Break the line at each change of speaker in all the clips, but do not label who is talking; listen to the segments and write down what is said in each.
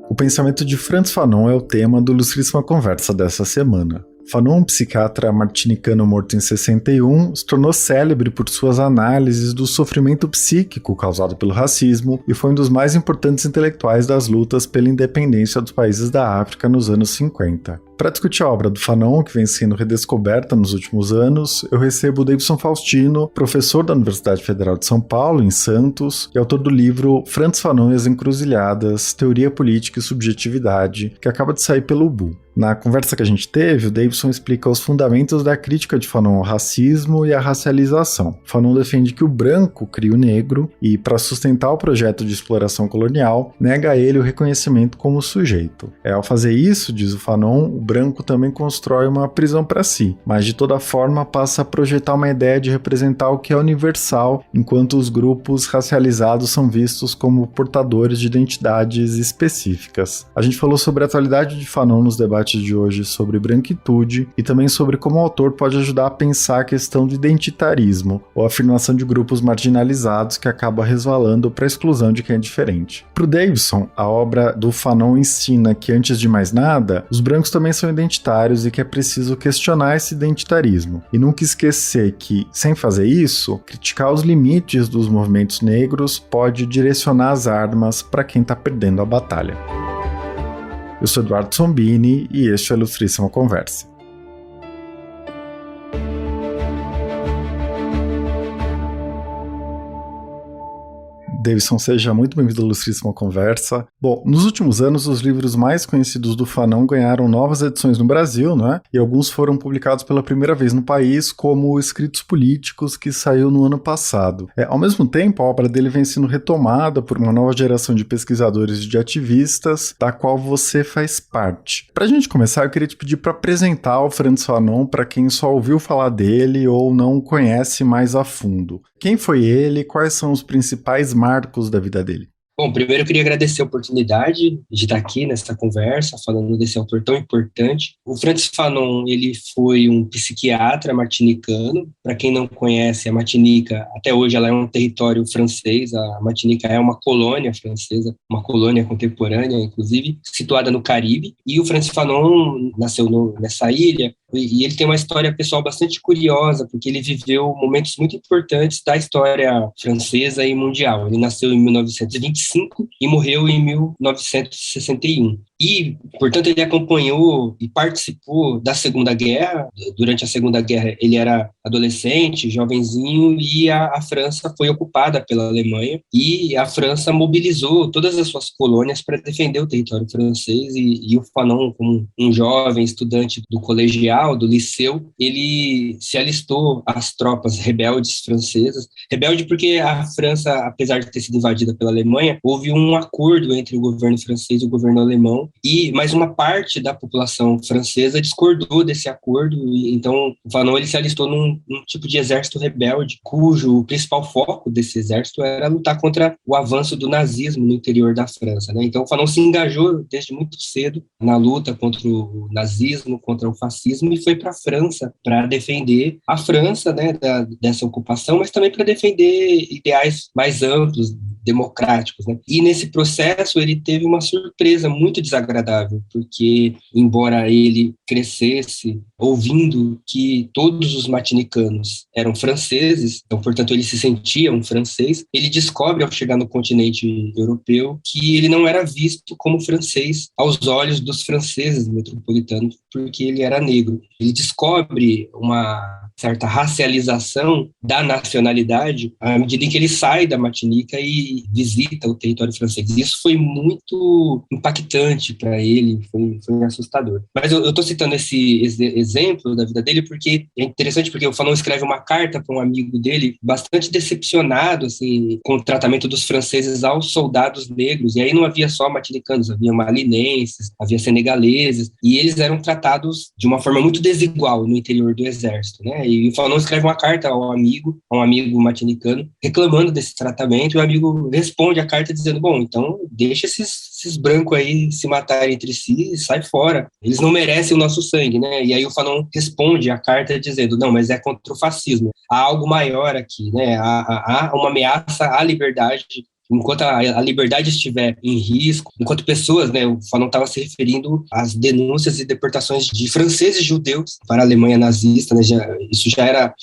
O pensamento de Frantz Fanon é o tema do Ilustríssima Conversa dessa semana. Fanon, um psiquiatra martinicano morto em 61, se tornou célebre por suas análises do sofrimento psíquico causado pelo racismo e foi um dos mais importantes intelectuais das lutas pela independência dos países da África nos anos 50. Para discutir a obra do Fanon, que vem sendo redescoberta nos últimos anos, eu recebo o Davidson Faustino, professor da Universidade Federal de São Paulo, em Santos, e autor do livro Frantz Fanon e as Encruzilhadas, Teoria Política e Subjetividade, que acaba de sair pelo UBU. Na conversa que a gente teve, o Davidson explica os fundamentos da crítica de Fanon ao racismo e à racialização. Fanon defende que o branco cria o negro e, para sustentar o projeto de exploração colonial, nega a ele o reconhecimento como sujeito. Ao fazer isso, diz o Fanon, o branco também constrói uma prisão para si, mas de toda forma passa a projetar uma ideia de representar o que é universal, enquanto os grupos racializados são vistos como portadores de identidades específicas. A gente falou sobre a atualidade de Fanon nos debates de hoje sobre branquitude e também sobre como o autor pode ajudar a pensar a questão do identitarismo, ou a afirmação de grupos marginalizados que acaba resvalando para a exclusão de quem é diferente. Para o Davidson, a obra do Fanon ensina que, antes de mais nada, os brancos também são identitários e que é preciso questionar esse identitarismo, e nunca esquecer que, sem fazer isso, criticar os limites dos movimentos negros pode direcionar as armas para quem está perdendo a batalha. Eu sou Eduardo Sombini e este é a Ilustríssima Conversa. Davidson, seja muito bem-vindo à Ilustríssima Conversa. Bom, nos últimos anos, os livros mais conhecidos do Fanon ganharam novas edições no Brasil, né? E alguns foram publicados pela primeira vez no país, como Escritos Políticos, que saiu no ano passado. Ao mesmo tempo, a obra dele vem sendo retomada por uma nova geração de pesquisadores e de ativistas, da qual você faz parte. Para a gente começar, eu queria te pedir para apresentar o Frantz Fanon para quem só ouviu falar dele ou não conhece mais a fundo. Quem foi ele? Quais são os principais marcos da vida dele?
Bom, primeiro eu queria agradecer a oportunidade de estar aqui nessa conversa, falando desse autor tão importante. O Frantz Fanon, ele foi um psiquiatra martinicano. Para quem não conhece, a Martinica, até hoje, ela é um território francês. A Martinica é uma colônia francesa, uma colônia contemporânea, inclusive, situada no Caribe. E o Frantz Fanon nasceu nessa ilha, e ele tem uma história pessoal bastante curiosa, porque ele viveu momentos muito importantes da história francesa e mundial. Ele nasceu em 1925 e morreu em 1961. E, portanto, ele acompanhou e participou da Segunda Guerra. Durante a Segunda Guerra, ele era adolescente, jovenzinho, e a França foi ocupada pela Alemanha, e a França mobilizou todas as suas colônias para defender o território francês, e o Fanon, como um jovem estudante do colegial, do liceu, ele se alistou às tropas rebeldes francesas. Rebelde porque a França, apesar de ter sido invadida pela Alemanha, houve um acordo entre o governo francês e o governo alemão, mas uma parte da população francesa discordou desse acordo, e então o Fanon ele se alistou num tipo de exército rebelde, cujo principal foco desse exército era lutar contra o avanço do nazismo no interior da França, né? Então o Fanon se engajou desde muito cedo na luta contra o nazismo, contra o fascismo, e foi para a França para defender a França, né, dessa ocupação, mas também para defender ideais mais amplos, democráticos, né? E nesse processo ele teve uma surpresa muito desagradável, porque embora ele crescesse ouvindo que todos os martinicanos eram franceses, então, portanto, ele se sentia um francês, ele descobre ao chegar no continente europeu que ele não era visto como francês aos olhos dos franceses metropolitanos, porque ele era negro. Ele descobre uma certa racialização da nacionalidade à medida em que ele sai da Martinica e visita o território francês. Isso foi muito impactante para ele, foi assustador. Mas eu estou citando esse exemplo da vida dele porque é interessante, porque o Fanon escreve uma carta para um amigo dele bastante decepcionado assim, com o tratamento dos franceses aos soldados negros, e aí não havia só martinicanos, havia malinenses, havia senegaleses, e eles eram tratados de uma forma muito desigual no interior do exército, né? E o Fanon escreve uma carta a um amigo martinicano, reclamando desse tratamento, e o amigo Fanon responde a carta dizendo, bom, então deixa esses brancos aí se matarem entre si e sai fora. Eles não merecem o nosso sangue, né? E aí o Fanon responde a carta dizendo, não, mas é contra o fascismo. Há algo maior aqui, né? Há uma ameaça à liberdade. Enquanto a liberdade estiver em risco, enquanto pessoas, né, o Fanon estava se referindo às denúncias e deportações de franceses judeus para a Alemanha nazista, né, isso já era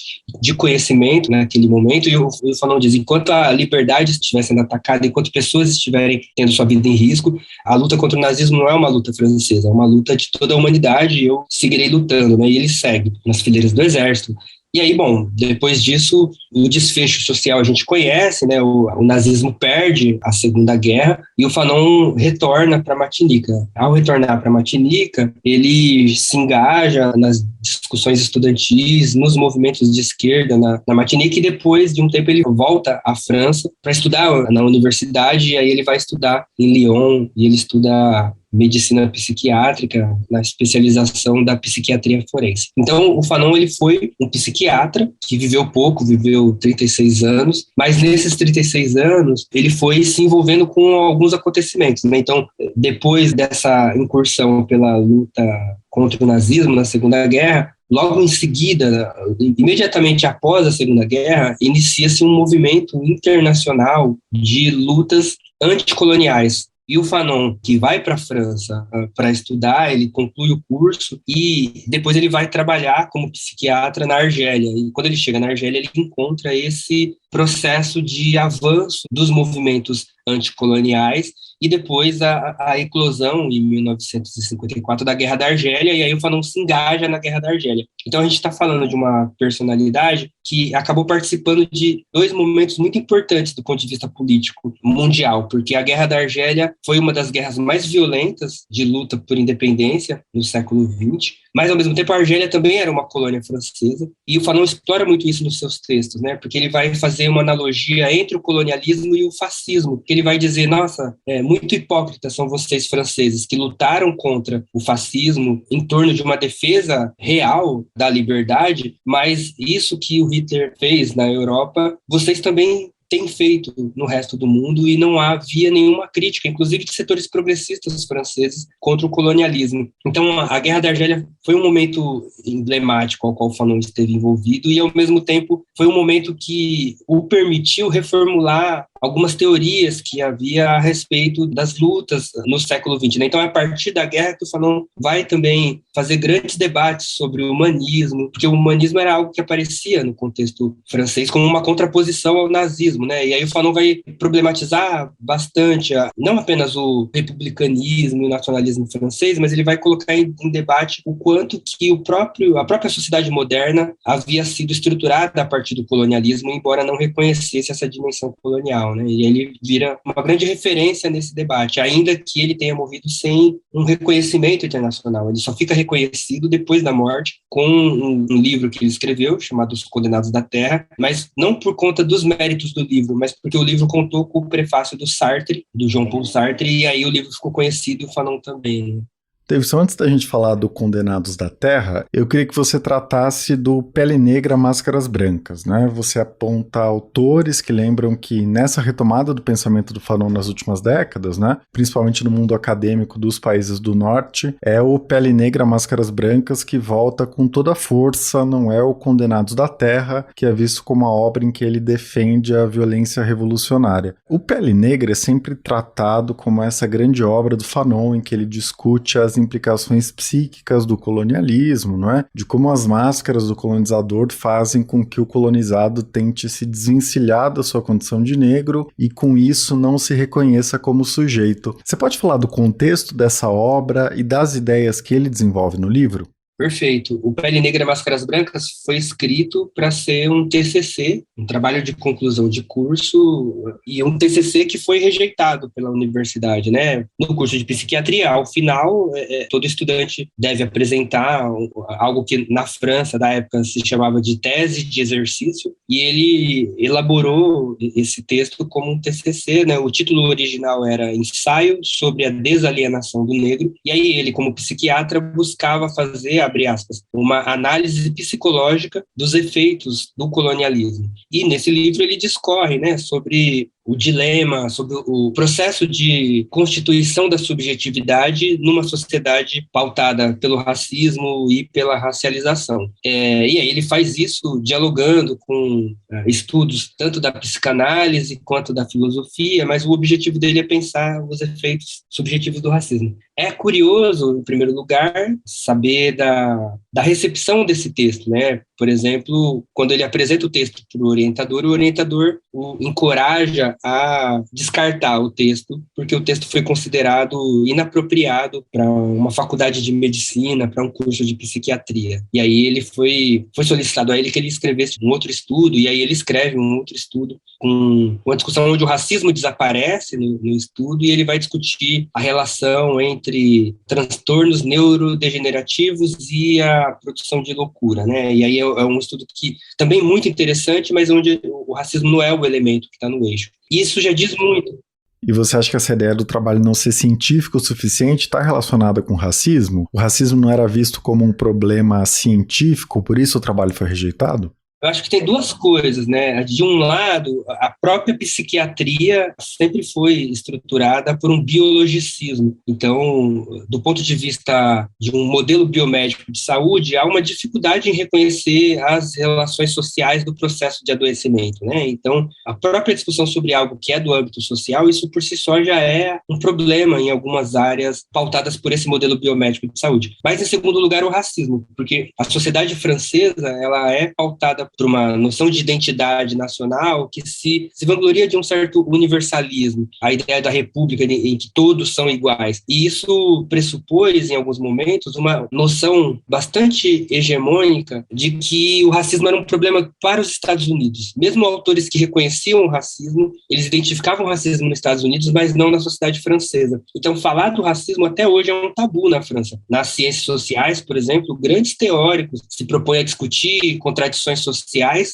de conhecimento naquele momento, e o Fanon diz, enquanto a liberdade estiver sendo atacada, enquanto pessoas estiverem tendo sua vida em risco, a luta contra o nazismo não é uma luta francesa, é uma luta de toda a humanidade, e eu seguirei lutando, né, e ele segue nas fileiras do exército. E aí, bom, depois disso, o desfecho social a gente conhece, né? O nazismo perde a Segunda Guerra e o Fanon retorna para Martinica. Ao retornar para Martinica, ele se engaja nas discussões estudantis, nos movimentos de esquerda na Martinica, e depois de um tempo ele volta à França para estudar na universidade, e aí ele vai estudar em Lyon, e ele estuda medicina psiquiátrica, na especialização da psiquiatria forense. Então, o Fanon, ele foi um psiquiatra que viveu pouco, viveu 36 anos, mas nesses 36 anos, ele foi se envolvendo com alguns acontecimentos, né? Então, depois dessa incursão pela luta contra o nazismo na Segunda Guerra, logo em seguida, imediatamente após a Segunda Guerra, inicia-se um movimento internacional de lutas anticoloniais. E o Fanon, que vai para a França para estudar, ele conclui o curso e depois ele vai trabalhar como psiquiatra na Argélia. E quando ele chega na Argélia, ele encontra esse processo de avanço dos movimentos anticoloniais e depois a eclosão, em 1954, da Guerra da Argélia, e aí o Fanon se engaja na Guerra da Argélia. Então a gente está falando de uma personalidade que acabou participando de dois momentos muito importantes do ponto de vista político mundial, porque a Guerra da Argélia foi uma das guerras mais violentas de luta por independência no século XX, mas ao mesmo tempo a Argélia também era uma colônia francesa, e o Fanon explora muito isso nos seus textos, né? Porque ele vai fazer uma analogia entre o colonialismo e o fascismo, que ele vai dizer, nossa, muito hipócritas são vocês franceses que lutaram contra o fascismo em torno de uma defesa real da liberdade, mas isso que o Hitler fez na Europa, vocês também tem feito no resto do mundo, e não havia nenhuma crítica, inclusive de setores progressistas franceses, contra o colonialismo. Então, a Guerra da Argélia foi um momento emblemático ao qual o Fanon esteve envolvido, e, ao mesmo tempo, foi um momento que o permitiu reformular algumas teorias que havia a respeito das lutas no século XX, né? Então, é a partir da guerra que o Fanon vai também fazer grandes debates sobre o humanismo, porque o humanismo era algo que aparecia no contexto francês como uma contraposição ao nazismo, né? E aí o Fanon vai problematizar bastante, não apenas o republicanismo e o nacionalismo francês, mas ele vai colocar em debate o quanto que a própria sociedade moderna havia sido estruturada a partir do colonialismo, embora não reconhecesse essa dimensão colonial, né? E ele vira uma grande referência nesse debate, ainda que ele tenha morrido sem um reconhecimento internacional. Ele só fica reconhecido depois da morte com um livro que ele escreveu, chamado Os Condenados da Terra, mas não por conta dos méritos do livro, mas porque o livro contou com o prefácio do Sartre, do Jean-Paul Sartre, e aí o livro ficou conhecido, e o Fanon também.
Davidson, antes da gente falar do Condenados da Terra, eu queria que você tratasse do Pele Negra, Máscaras Brancas, né? Você aponta autores que lembram que nessa retomada do pensamento do Fanon nas últimas décadas, né, principalmente no mundo acadêmico dos países do norte, é o Pele Negra, Máscaras Brancas que volta com toda a força, não é o Condenados da Terra, que é visto como a obra em que ele defende a violência revolucionária. O Pele Negra é sempre tratado como essa grande obra do Fanon, em que ele discute as implicações psíquicas do colonialismo, não é? De como as máscaras do colonizador fazem com que o colonizado tente se desvencilhar da sua condição de negro e com isso não se reconheça como sujeito. Você pode falar do contexto dessa obra e das ideias que ele desenvolve no livro?
Perfeito. O Pele Negra e Máscaras Brancas foi escrito para ser um TCC, um trabalho de conclusão de curso, e um TCC que foi rejeitado pela universidade, né? No curso de psiquiatria, ao final, todo estudante deve apresentar algo que na França, da época, se chamava de tese de exercício, e ele elaborou esse texto como um TCC, né? O título original era Ensaio sobre a Desalienação do Negro, e aí ele, como psiquiatra, buscava fazer, abre aspas, uma análise psicológica dos efeitos do colonialismo. E nesse livro ele discorre, né, sobre o dilema, sobre o processo de constituição da subjetividade numa sociedade pautada pelo racismo e pela racialização. E aí ele faz isso dialogando com estudos tanto da psicanálise quanto da filosofia, mas o objetivo dele é pensar os efeitos subjetivos do racismo. É curioso, em primeiro lugar, saber da recepção desse texto, né? Por exemplo, quando ele apresenta o texto para o orientador o encoraja a descartar o texto, porque o texto foi considerado inapropriado para uma faculdade de medicina, para um curso de psiquiatria. E aí ele foi solicitado a ele que ele escrevesse um outro estudo, e aí ele escreve um outro estudo com uma discussão onde o racismo desaparece no estudo, e ele vai discutir a relação entre transtornos neurodegenerativos e a produção de loucura, né? E aí é um estudo que também é muito interessante, mas onde o racismo não é o elemento que está no eixo. E isso já diz muito.
E você acha que essa ideia do trabalho não ser científico o suficiente está relacionada com o racismo? O racismo não era visto como um problema científico, por isso o trabalho foi rejeitado?
Eu acho que tem duas coisas, né? De um lado, a própria psiquiatria sempre foi estruturada por um biologicismo. Então, do ponto de vista de um modelo biomédico de saúde, há uma dificuldade em reconhecer as relações sociais do processo de adoecimento, né? Então, a própria discussão sobre algo que é do âmbito social, isso por si só já é um problema em algumas áreas pautadas por esse modelo biomédico de saúde. Mas, em segundo lugar, o racismo, porque a sociedade francesa, ela é pautada por uma noção de identidade nacional que se vangloria de um certo universalismo, a ideia da república em que todos são iguais. E isso pressupôs, em alguns momentos, uma noção bastante hegemônica de que o racismo era um problema para os Estados Unidos. Mesmo autores que reconheciam o racismo, eles identificavam o racismo nos Estados Unidos, mas não na sociedade francesa. Então, falar do racismo até hoje é um tabu na França. Nas ciências sociais, por exemplo, grandes teóricos se propõem a discutir contradições sociais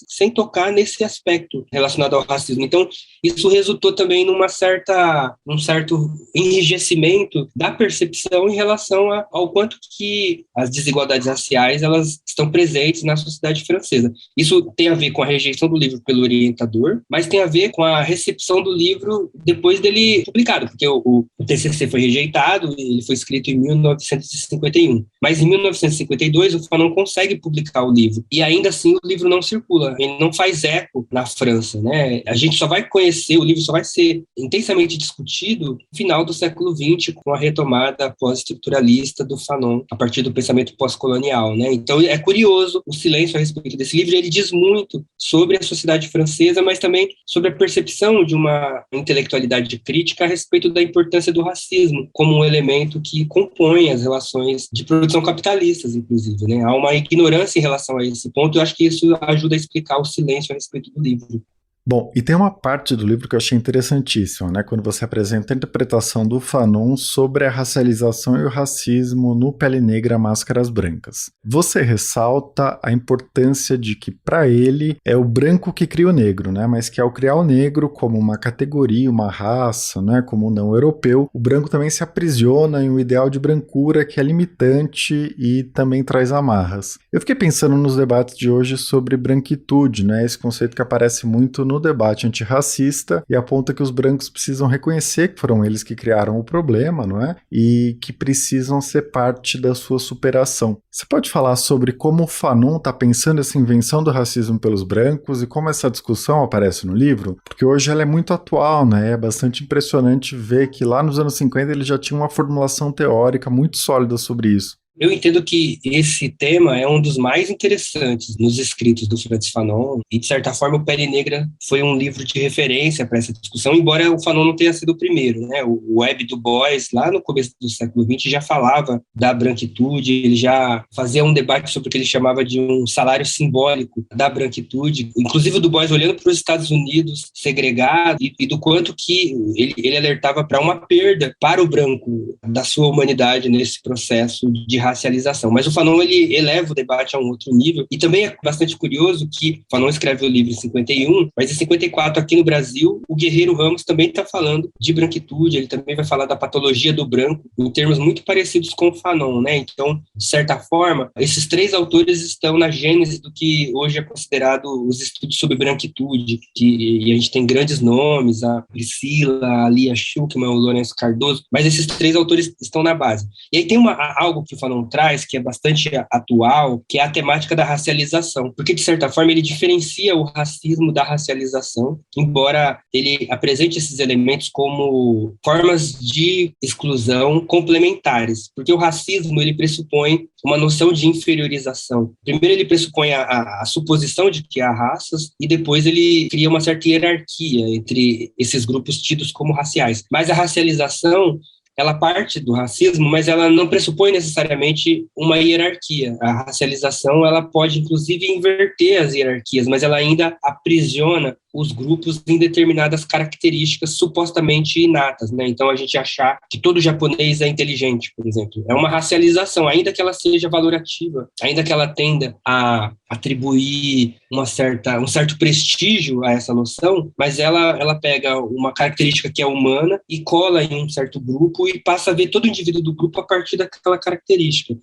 sem tocar nesse aspecto relacionado ao racismo. Então, isso resultou também num certo enrijecimento da percepção em relação ao quanto que as desigualdades raciais elas estão presentes na sociedade francesa. Isso tem a ver com a rejeição do livro pelo orientador, mas tem a ver com a recepção do livro depois dele publicado, porque o TCC foi rejeitado, ele foi escrito em 1951. Mas em 1952 o Fanon consegue publicar o livro, e ainda assim o livro não circula, ele não faz eco na França, né? A gente só vai conhecer, o livro só vai ser intensamente discutido no final do século XX, com a retomada pós-estruturalista do Fanon, a partir do pensamento pós-colonial, né? Então é curioso o silêncio a respeito desse livro, ele diz muito sobre a sociedade francesa, mas também sobre a percepção de uma intelectualidade crítica a respeito da importância do racismo como um elemento que compõe as relações de produção capitalistas, inclusive, né? Há uma ignorância em relação a esse ponto, eu acho que isso ajuda a explicar o silêncio a respeito do livro.
Bom, e tem uma parte do livro que eu achei interessantíssima, né? Quando você apresenta a interpretação do Fanon sobre a racialização e o racismo no Pele Negra, Máscaras Brancas. Você ressalta a importância de que, para ele, é o branco que cria o negro, né? Mas que ao criar o negro como uma categoria, uma raça, né? Como não europeu, o branco também se aprisiona em um ideal de brancura que é limitante e também traz amarras. Eu fiquei pensando nos debates de hoje sobre branquitude, né? Esse conceito que aparece muito no debate antirracista e aponta que os brancos precisam reconhecer que foram eles que criaram o problema, não é? E que precisam ser parte da sua superação. Você pode falar sobre como o Fanon está pensando essa invenção do racismo pelos brancos e como essa discussão aparece no livro? Porque hoje ela é muito atual, né? É bastante impressionante ver que lá nos anos 50 ele já tinha uma formulação teórica muito sólida sobre isso.
Eu entendo que esse tema é um dos mais interessantes nos escritos do Frantz Fanon e, de certa forma, o Pele Negra foi um livro de referência para essa discussão, embora o Fanon não tenha sido o primeiro, né? O Webb Du Bois, lá no começo do século XX, já falava da branquitude, ele já fazia um debate sobre o que ele chamava de um salário simbólico da branquitude, inclusive o Du Bois olhando para os Estados Unidos segregado e do quanto que ele alertava para uma perda para o branco da sua humanidade nesse processo de racialização. Mas o Fanon, ele eleva o debate a um outro nível, e também é bastante curioso que o Fanon escreve o livro em 51, mas em 54, aqui no Brasil, o Guerreiro Ramos também está falando de branquitude, ele também vai falar da patologia do branco, em termos muito parecidos com o Fanon, né? Então, de certa forma, esses três autores estão na gênese do que hoje é considerado os estudos sobre branquitude, e a gente tem grandes nomes, a Priscila, a Lia Schuckmann, o Lourenço Cardoso, mas esses três autores estão na base. E aí tem algo que o Fanon traz, que é bastante atual, que é a temática da racialização, porque, de certa forma, ele diferencia o racismo da racialização, embora ele apresente esses elementos como formas de exclusão complementares, porque o racismo, ele pressupõe uma noção de inferiorização. Primeiro, ele pressupõe a suposição de que há raças, e depois ele cria uma certa hierarquia entre esses grupos tidos como raciais. Mas a racialização, ela parte do racismo, mas ela não pressupõe necessariamente uma hierarquia. A racialização, ela pode, inclusive, inverter as hierarquias, mas ela ainda aprisiona os grupos em determinadas características supostamente inatas, né? Então, a gente achar que todo japonês é inteligente, por exemplo, é uma racialização, ainda que ela seja valorativa, ainda que ela tenda a atribuir um certo prestígio a essa noção, mas ela pega uma característica que é humana e cola em um certo grupo e passa a ver todo o indivíduo do grupo a partir daquela característica.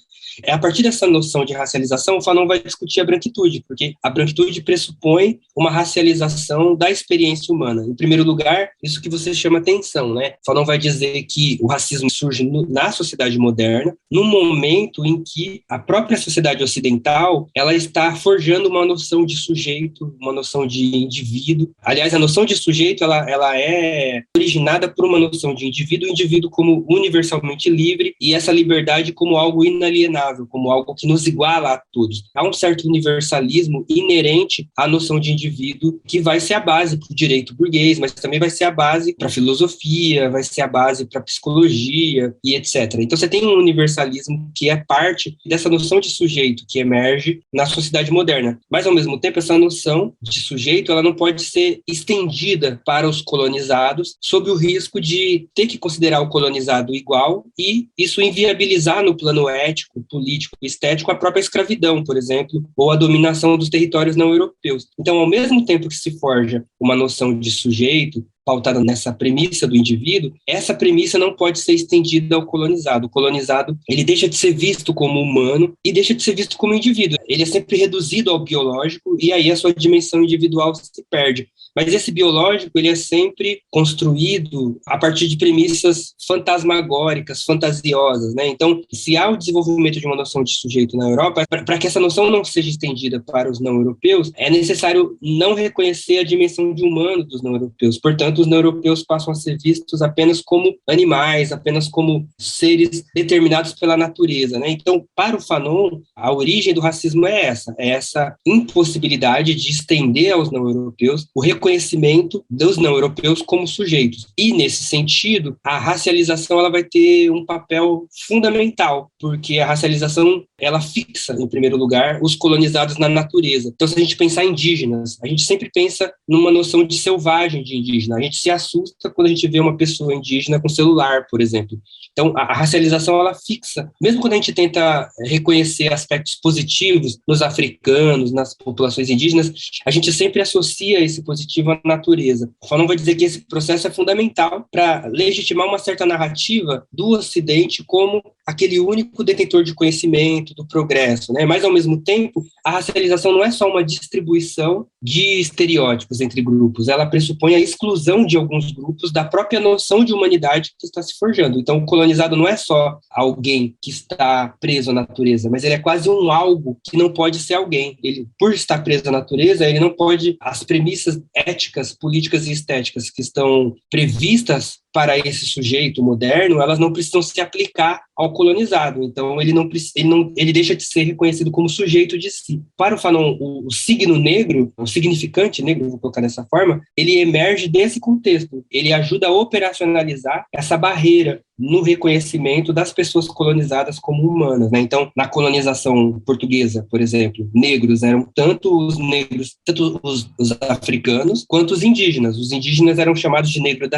É a partir dessa noção de racialização, o Fanon vai discutir a branquitude, porque a branquitude pressupõe uma racialização da experiência humana. Em primeiro lugar, isso que você chama atenção, né? O Fanon vai dizer que o racismo surge na sociedade moderna, no momento em que a própria sociedade ocidental, ela está forjando uma noção de sujeito, uma noção de indivíduo. Aliás, a noção de sujeito, ela é originada por uma noção de indivíduo, o indivíduo como universalmente livre, e essa liberdade como algo inalienável, como algo que nos iguala a todos. Há um certo universalismo inerente à noção de indivíduo, que vai ser a base para o direito burguês, mas também vai ser a base para a filosofia, vai ser a base para a psicologia e etc. Então você tem um universalismo que é parte dessa noção de sujeito que emerge na sociedade moderna. Mas, ao mesmo tempo, essa noção de sujeito, ela não pode ser estendida para os colonizados, sob o risco de ter que considerar o colonizado igual e isso inviabilizar no plano ético, político e estético a própria escravidão, por exemplo, ou a dominação dos territórios não europeus. Então, ao mesmo tempo que se forja uma noção de sujeito, pautada nessa premissa do indivíduo, essa premissa não pode ser estendida ao colonizado. O colonizado, ele deixa de ser visto como humano e deixa de ser visto como indivíduo. Ele é sempre reduzido ao biológico e aí a sua dimensão individual se perde. Mas esse biológico, ele é sempre construído a partir de premissas fantasmagóricas, fantasiosas, né? Então, se há o desenvolvimento de uma noção de sujeito na Europa, para que essa noção não seja estendida para os não-europeus, é necessário não reconhecer a dimensão de humano dos não-europeus. Portanto, os não-europeus passam a ser vistos apenas como animais, apenas como seres determinados pela natureza, né? Então, para o Fanon, a origem do racismo é essa impossibilidade de estender aos não-europeus o reconhecimento dos não-europeus como sujeitos. E, nesse sentido, a racialização ela vai ter um papel fundamental, porque a racialização ela fixa, em primeiro lugar, os colonizados na natureza. Então, se a gente pensar em indígenas, a gente sempre pensa numa noção de selvagem de indígena. A gente se assusta quando a gente vê uma pessoa indígena com celular, por exemplo. Então, a racialização, ela fixa. Mesmo quando a gente tenta reconhecer aspectos positivos nos africanos, nas populações indígenas, a gente sempre associa esse positivo à natureza. O Fanon vai dizer que esse processo é fundamental para legitimar uma certa narrativa do Ocidente como aquele único detentor de conhecimento, do progresso, né? Mas, ao mesmo tempo, a racialização não é só uma distribuição de estereótipos entre grupos, ela pressupõe a exclusão de alguns grupos da própria noção de humanidade que está se forjando. Então, o colonizado não é só alguém que está preso à natureza, mas ele é quase um algo que não pode ser alguém. Ele, por estar preso à natureza, ele não pode... As premissas éticas, políticas e estéticas que estão previstas para esse sujeito moderno, elas não precisam se aplicar ao colonizado. Então, ele deixa de ser reconhecido como sujeito de si. Para o Fanon, o signo negro, o significante negro, vou colocar dessa forma, ele emerge desse contexto. Ele ajuda a operacionalizar essa barreira no reconhecimento das pessoas colonizadas como humanas, né? Então, na colonização portuguesa, por exemplo, negros eram tanto os africanos quanto os indígenas. Os indígenas eram chamados de negros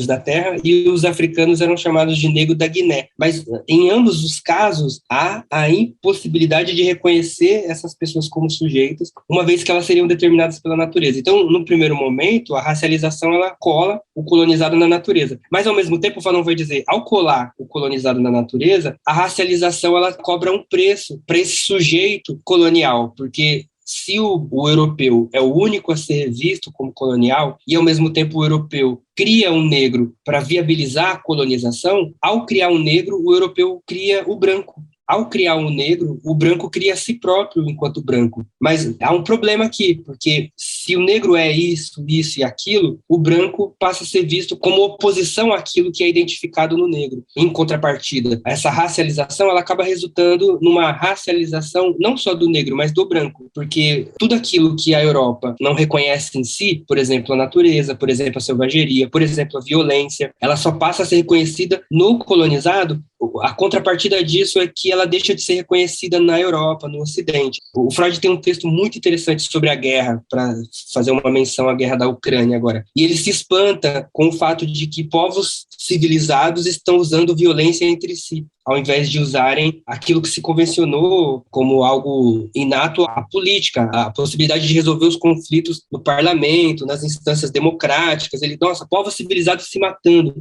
da da terra, e os africanos eram chamados de negro da Guiné. Mas em ambos os casos, há a impossibilidade de reconhecer essas pessoas como sujeitos, uma vez que elas seriam determinadas pela natureza. Então, no primeiro momento, a racialização ela cola o colonizado na natureza. Mas, ao mesmo tempo, o Fanon vai dizer, ao colar o colonizado na natureza, a racialização ela cobra um preço para esse sujeito colonial, porque se o europeu é o único a ser visto como colonial e, ao mesmo tempo, o europeu cria um negro para viabilizar a colonização, ao criar um negro, o europeu cria o branco. Ao criar um negro, o branco cria a si próprio enquanto branco. Mas há um problema aqui, porque se o negro é isso e aquilo, o branco passa a ser visto como oposição àquilo que é identificado no negro. Em contrapartida, essa racialização ela acaba resultando numa racialização não só do negro, mas do branco, porque tudo aquilo que a Europa não reconhece em si, por exemplo, a natureza, por exemplo, a selvageria, por exemplo, a violência, ela só passa a ser reconhecida no colonizado. A contrapartida disso é que ela deixa de ser reconhecida na Europa, no Ocidente. O Freud tem um texto muito interessante sobre a guerra, para fazer uma menção à guerra da Ucrânia agora. E ele se espanta com o fato de que povos civilizados estão usando violência entre si, ao invés de usarem aquilo que se convencionou como algo inato à política, a possibilidade de resolver os conflitos no parlamento, nas instâncias democráticas. Ele, nossa, povos civilizados se matando.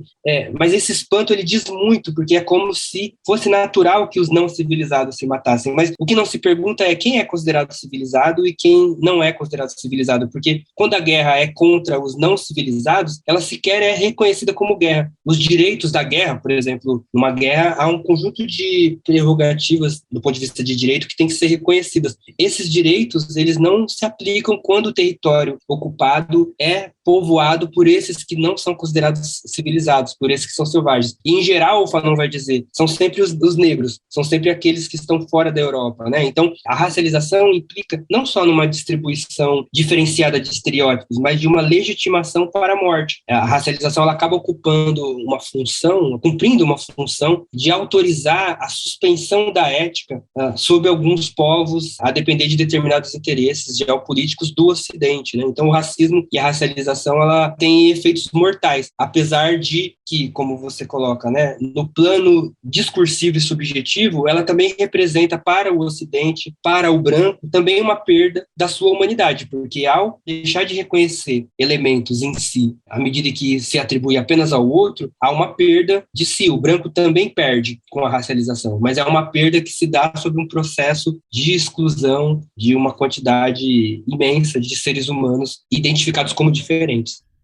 Mas esse espanto ele diz muito, porque é como se fosse natural que os não civilizados se matassem. Mas o que não se pergunta é quem é considerado civilizado e quem não é considerado civilizado, porque quando a guerra é contra os não civilizados, ela sequer é reconhecida como guerra. Os direitos da guerra, por exemplo, numa guerra há um conjunto de prerrogativas do ponto de vista de direito que tem que ser reconhecidas. Esses direitos, eles não se aplicam quando o território ocupado é povoado por esses que não são considerados civilizados, por esses que são selvagens. E, em geral, o Fanon vai dizer, são sempre os negros, são sempre aqueles que estão fora da Europa, né? Então, a racialização implica não só numa distribuição diferenciada de estereótipos, mas de uma legitimação para a morte. A racialização ela acaba ocupando uma função, cumprindo uma função de autorizar a suspensão da ética sobre alguns povos, a depender de determinados interesses geopolíticos do Ocidente, né? Então, o racismo e a racialização ela tem efeitos mortais, apesar de que, como você coloca, né, no plano discursivo e subjetivo, ela também representa para o Ocidente, para o branco, também uma perda da sua humanidade, porque ao deixar de reconhecer elementos em si, à medida que se atribui apenas ao outro, há uma perda de si. O branco também perde com a racialização, mas é uma perda que se dá sob um processo de exclusão de uma quantidade imensa de seres humanos identificados como diferentes.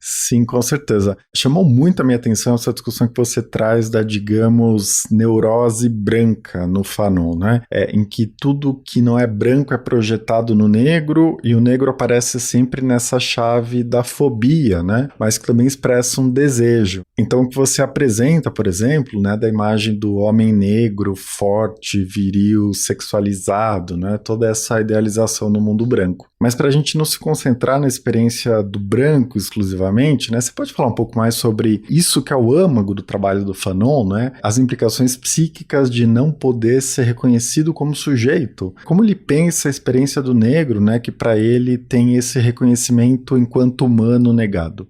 Sim, com certeza. Chamou muito a minha atenção essa discussão que você traz da, digamos, neurose branca no Fanon, né? Em que tudo que não é branco é projetado no negro e o negro aparece sempre nessa chave da fobia, né? Mas que também expressa um desejo. Então, o que você apresenta, por exemplo, né, da imagem do homem negro, forte, viril, sexualizado, né? Toda essa idealização no mundo branco. Mas para a gente não se concentrar na experiência do branco exclusivamente, né? Você pode falar um pouco mais sobre isso que é o âmago do trabalho do Fanon, né? As implicações psíquicas de não poder ser reconhecido como sujeito. Como ele pensa a experiência do negro, né? Que para ele tem esse reconhecimento enquanto humano negado.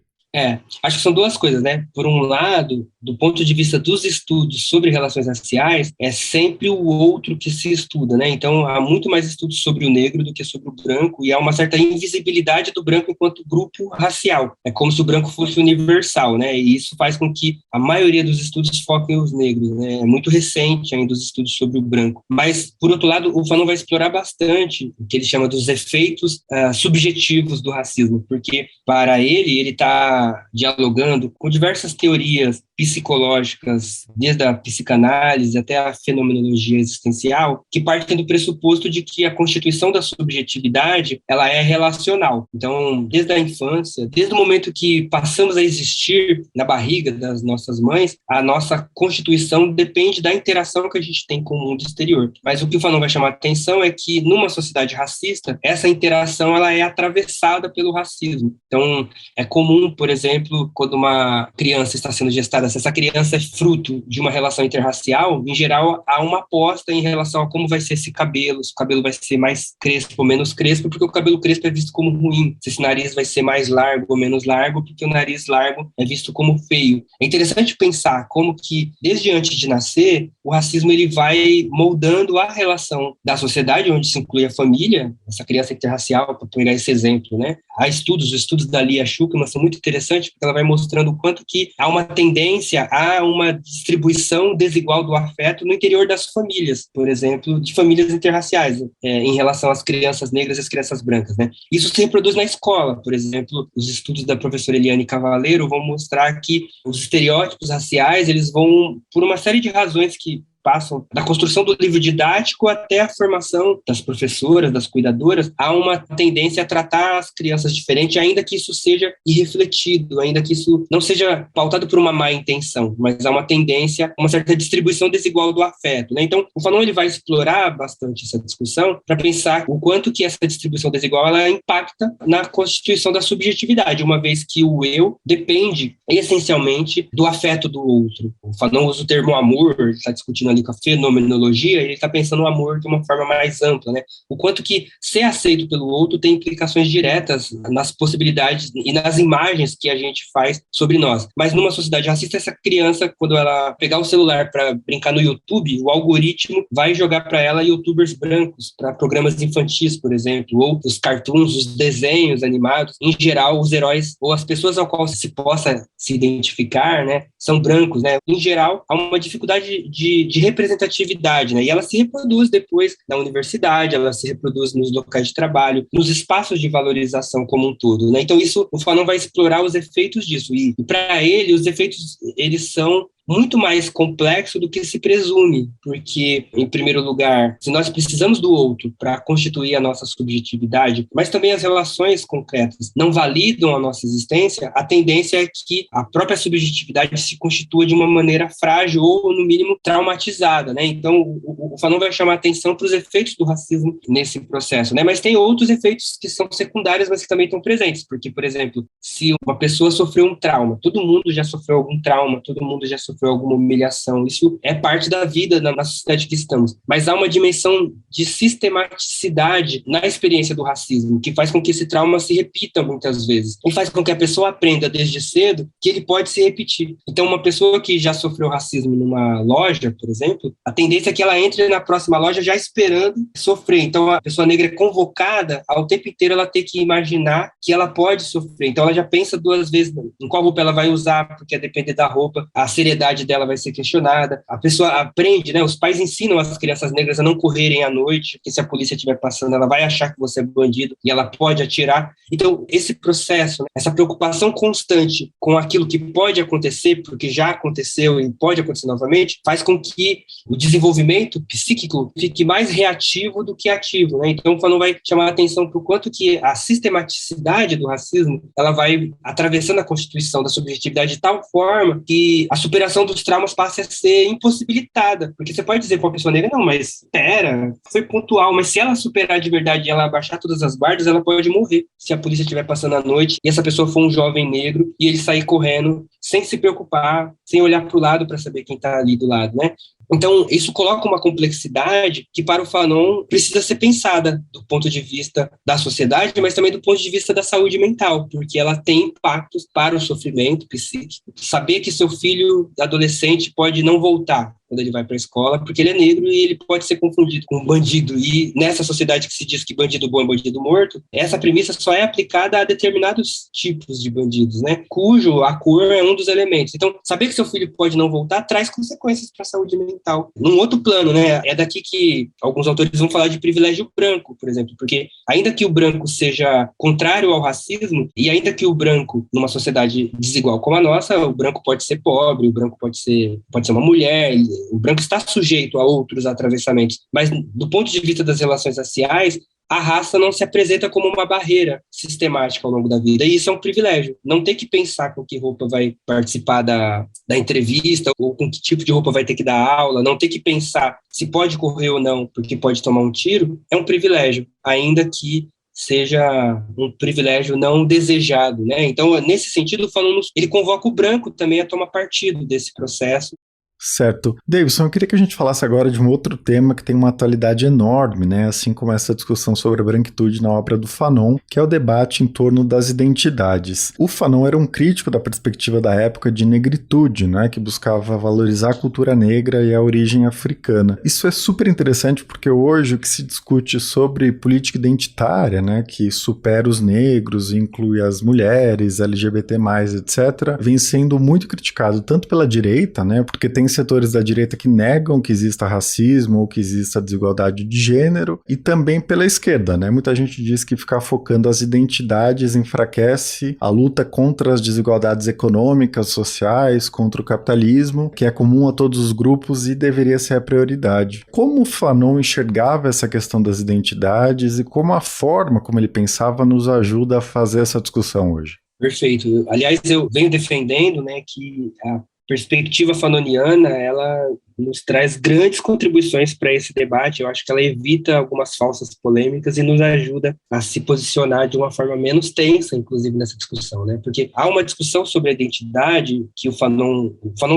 Acho que são duas coisas, né? Por um lado, do ponto de vista dos estudos sobre relações raciais, é sempre o outro que se estuda, né? Então, há muito mais estudos sobre o negro do que sobre o branco, e há uma certa invisibilidade do branco enquanto grupo racial. É como se o branco fosse universal, né? E isso faz com que a maioria dos estudos foquem os negros, né? É muito recente ainda os estudos sobre o branco. Mas, por outro lado, o Fanon vai explorar bastante o que ele chama dos efeitos subjetivos do racismo, porque, para ele está dialogando com diversas teorias psicológicas, desde a psicanálise até a fenomenologia existencial, que partem do pressuposto de que a constituição da subjetividade ela é relacional. Então, desde a infância, desde o momento que passamos a existir na barriga das nossas mães, a nossa constituição depende da interação que a gente tem com o mundo exterior. Mas o que o Fanon vai chamar a atenção é que, numa sociedade racista, essa interação ela é atravessada pelo racismo. Então, é comum, por exemplo, quando uma criança está sendo gestada se essa criança é fruto de uma relação interracial, em geral, há uma aposta em relação a como vai ser esse cabelo, se o cabelo vai ser mais crespo ou menos crespo, porque o cabelo crespo é visto como ruim, se esse nariz vai ser mais largo ou menos largo, porque o nariz largo é visto como feio. É interessante pensar como que, desde antes de nascer, o racismo ele vai moldando a relação da sociedade, onde se inclui a família, essa criança interracial, para pegar esse exemplo, né? Há estudos, os estudos da Lia Schuckman são muito interessantes, porque ela vai mostrando o quanto que há uma tendência a uma distribuição desigual do afeto no interior das famílias, por exemplo, de famílias interraciais, em relação às crianças negras e às crianças brancas, né? Isso se reproduz na escola, por exemplo, os estudos da professora Eliane Cavaleiro vão mostrar que os estereótipos raciais, eles vão, por uma série de razões que passam da construção do livro didático até a formação das professoras, das cuidadoras, há uma tendência a tratar as crianças diferente, ainda que isso seja irrefletido, ainda que isso não seja pautado por uma má intenção, mas há uma tendência, uma certa distribuição desigual do afeto, né? Então, o Fanon ele vai explorar bastante essa discussão para pensar o quanto que essa distribuição desigual ela impacta na constituição da subjetividade, uma vez que o eu depende essencialmente do afeto do outro. O Fanon usa o termo amor, ele está discutindo ali com a fenomenologia, ele está pensando no amor de uma forma mais ampla, né? O quanto que ser aceito pelo outro tem implicações diretas nas possibilidades e nas imagens que a gente faz sobre nós. Mas numa sociedade racista, essa criança, quando ela pegar o celular para brincar no YouTube, o algoritmo vai jogar para ela youtubers brancos, para programas infantis, por exemplo, ou os cartoons, os desenhos animados. Em geral, os heróis ou as pessoas ao qual se possa se identificar, né, são brancos, né? Em geral, há uma dificuldade de representatividade, né? E ela se reproduz depois na universidade, ela se reproduz nos locais de trabalho, nos espaços de valorização como um todo, né? Então isso, o Fanon vai explorar os efeitos disso, e para ele, os efeitos, eles são muito mais complexo do que se presume, porque, em primeiro lugar, se nós precisamos do outro para constituir a nossa subjetividade, mas também as relações concretas não validam a nossa existência, a tendência é que a própria subjetividade se constitua de uma maneira frágil ou, no mínimo, traumatizada, né? Então, o Fanon vai chamar atenção para os efeitos do racismo nesse processo, né? Mas tem outros efeitos que são secundários, mas que também estão presentes, porque, por exemplo, se uma pessoa sofreu um trauma, todo mundo já sofreu algum trauma, todo mundo já sofreu alguma humilhação, isso é parte da vida na sociedade que estamos, mas há uma dimensão de sistematicidade na experiência do racismo, que faz com que esse trauma se repita muitas vezes, e faz com que a pessoa aprenda desde cedo que ele pode se repetir. Então, uma pessoa que já sofreu racismo numa loja, por exemplo, a tendência é que ela entre na próxima loja já esperando sofrer. Então, a pessoa negra é convocada ao tempo inteiro ela ter que imaginar que ela pode sofrer. Então, ela já pensa duas vezes em qual roupa ela vai usar, porque a depender da roupa, a seriedade dela vai ser questionada. A pessoa aprende, né? Os pais ensinam as crianças negras a não correrem à noite, porque se a polícia estiver passando, ela vai achar que você é bandido e ela pode atirar. Então, esse processo, né, essa preocupação constante com aquilo que pode acontecer, porque já aconteceu e pode acontecer novamente, faz com que o desenvolvimento psíquico fique mais reativo do que ativo, né? Então, o Fanon vai chamar a atenção para o quanto que a sistematicidade do racismo, ela vai atravessando a constituição da subjetividade de tal forma que a superação dos traumas passa a ser impossibilitada, porque você pode dizer para uma pessoa negra, não, mas espera, foi pontual, mas se ela superar de verdade e ela abaixar todas as guardas, ela pode morrer se a polícia estiver passando à noite e essa pessoa for um jovem negro e ele sair correndo sem se preocupar, sem olhar para o lado para saber quem está ali do lado, né? Então, isso coloca uma complexidade que, para o Fanon, precisa ser pensada do ponto de vista da sociedade, mas também do ponto de vista da saúde mental, porque ela tem impactos para o sofrimento psíquico. Saber que seu filho adolescente pode não voltar quando ele vai para a escola, porque ele é negro e ele pode ser confundido com um bandido. E nessa sociedade que se diz que bandido bom é bandido morto, essa premissa só é aplicada a determinados tipos de bandidos, né? Cujo a cor é um dos elementos. Então, saber que seu filho pode não voltar traz consequências para a saúde mental. Num outro plano, né? É daqui que alguns autores vão falar de privilégio branco, por exemplo, porque ainda que o branco seja contrário ao racismo, e ainda que o branco, numa sociedade desigual como a nossa, o branco pode ser pobre, o branco pode ser uma mulher, o branco está sujeito a outros atravessamentos, mas do ponto de vista das relações raciais, a raça não se apresenta como uma barreira sistemática ao longo da vida, e isso é um privilégio. Não ter que pensar com que roupa vai participar da entrevista, ou com que tipo de roupa vai ter que dar aula, não ter que pensar se pode correr ou não, porque pode tomar um tiro, é um privilégio, ainda que seja um privilégio não desejado, né? Então, nesse sentido, o Fanon, ele convoca o branco também a tomar partido desse processo.
Certo. Davidson, eu queria que a gente falasse agora de um outro tema que tem uma atualidade enorme, né? Assim como essa discussão sobre a branquitude na obra do Fanon, que é o debate em torno das identidades. O Fanon era um crítico da perspectiva da época de negritude, né? Que buscava valorizar a cultura negra e a origem africana. Isso é super interessante porque hoje o que se discute sobre política identitária, né? Que supera os negros, inclui as mulheres, LGBT+, etc., vem sendo muito criticado tanto pela direita, né? Porque tem setores da direita que negam que exista racismo ou que exista desigualdade de gênero, e também pela esquerda, né? Muita gente diz que ficar focando as identidades enfraquece a luta contra as desigualdades econômicas, sociais, contra o capitalismo, que é comum a todos os grupos e deveria ser a prioridade. Como o Fanon enxergava essa questão das identidades e como a forma como ele pensava nos ajuda a fazer essa discussão hoje?
Perfeito. Aliás, eu venho defendendo, né, que a perspectiva fanoniana, ela nos traz grandes contribuições para esse debate. Eu acho que ela evita algumas falsas polêmicas e nos ajuda a se posicionar de uma forma menos tensa, inclusive, nessa discussão, né? Porque há uma discussão sobre a identidade que o Fanon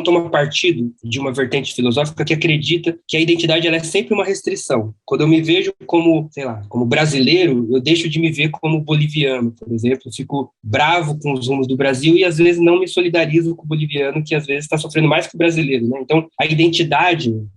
toma partido de uma vertente filosófica que acredita que a identidade ela é sempre uma restrição. Quando eu me vejo como, sei lá, como brasileiro, eu deixo de me ver como boliviano, por exemplo. Eu fico bravo com os rumos do Brasil e, às vezes, não me solidarizo com o boliviano, que, às vezes, está sofrendo mais que o brasileiro, né? Então, a identidade